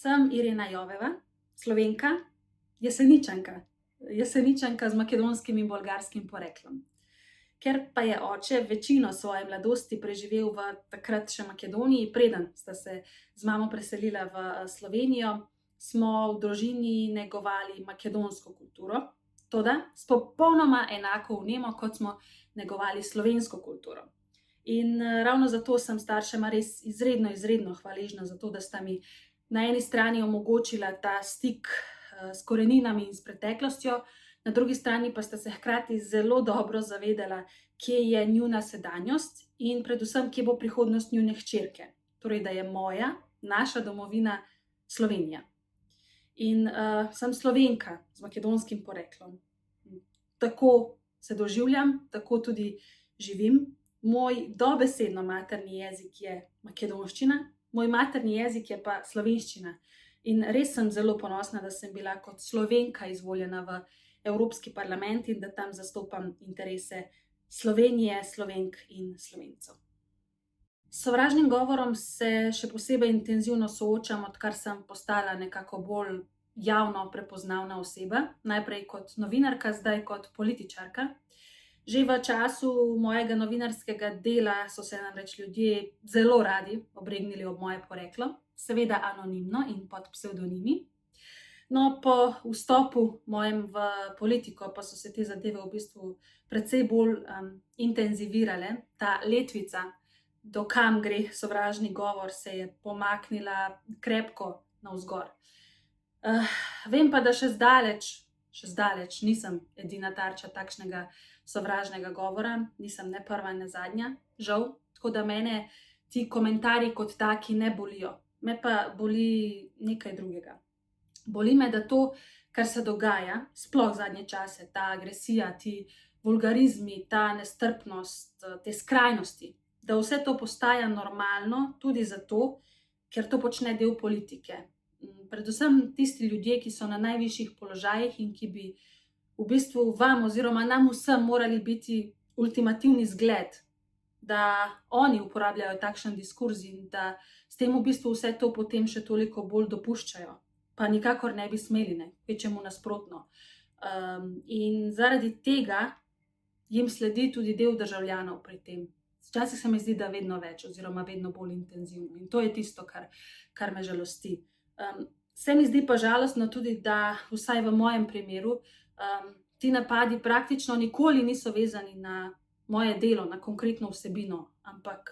Sem Irena Joveva, Slovenka, Jeseničanka. Jeseničanka z makedonskim in bolgarskim poreklom. Ker pa je oče večino svoje mladosti preživel v takrat še Makedoniji, preden sta se z mamo preselila v Slovenijo, smo v družini negovali makedonsko kulturo, toda s popolnoma enako vnemo, kot smo negovali slovensko kulturo. In ravno zato sem staršema res izredno hvaležna za to, da sta mi na eni strani omogočila ta stik s koreninami in s preteklostjo, na drugi strani pa sta se hkrati zelo dobro zavedala, kje je njuna sedanjost in predvsem, kje bo prihodnost njune hčerke. Torej, da je moja, naša domovina Slovenija. In sem Slovenka z makedonskim poreklom. Tako se doživljam, tako tudi živim. Moj dobesedno materni jezik je makedonščina, moj materni jezik je pa slovenščina. In res sem zelo ponosna, da sem bila kot Slovenka izvoljena v Evropski parlament in da tam zastopam interese Slovenije, Slovenk in Slovencev. S sovražnim govorom se še posebej intenzivno soočam, odkar sem postala nekako bolj javno prepoznavna oseba, najprej kot novinarka, zdaj kot političarka. Že v času mojega novinarskega dela so se namreč ljudje zelo radi obregnili ob moje poreklo, seveda anonimno in pod psevdonimi. No, po vstopu mojem v politiko pa so se te zadeve v bistvu precej bolj intenzivirale. Ta letvica, do kam gre sovražni govor, se je pomaknila krepko navzgor. Vem pa, da še zdaleč nisem edina tarča takšnega sovražnega govora, nisem ne prva, ne zadnja, žal, tako da mene ti komentarji kot taki ne bolijo. Me pa boli nekaj drugega. Boli me, da to, kar se dogaja, sploh zadnje čase, ta agresija, ti vulgarizmi, ta nestrpnost, te skrajnosti, da vse to postaja normalno tudi zato, ker to počne del politike. Predvsem tisti ljudje, ki so na najvišjih položajih in ki bi v bistvu vam oziroma nam vsem morali biti ultimativni zgled, da oni uporabljajo takšen diskurz in da s tem v bistvu vse to potem še toliko bolj dopuščajo. Pa nikakor ne bi smeli, kvečjemu nasprotno. In zaradi tega jim sledi tudi del državljanov pri tem. Včasih se mi zdi, da vedno več oziroma vedno bolj intenzivno. In to je tisto, kar me žalosti. Se mi zdi pa žalostno tudi, da vsaj v mojem primeru ti napadi praktično nikoli niso vezani na moje delo, na konkretno vsebino, ampak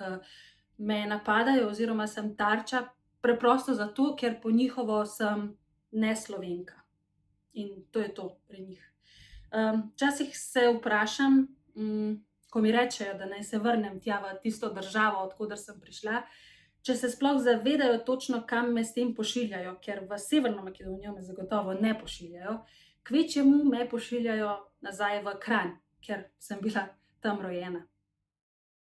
me napadajo oziroma sem tarča preprosto zato, ker po njihovo sem neslovenka. In to je to pri njih. Včasih se vprašam, ko mi rečejo, da naj se vrnem tja v tisto državo, od koder sem prišla, če se sploh zavedajo točno, kam me s tem pošiljajo, ker v Severno Makedonijo me zagotovo ne pošiljajo, kvečjemu me pošiljajo nazaj v Kranj, ker sem bila tam rojena.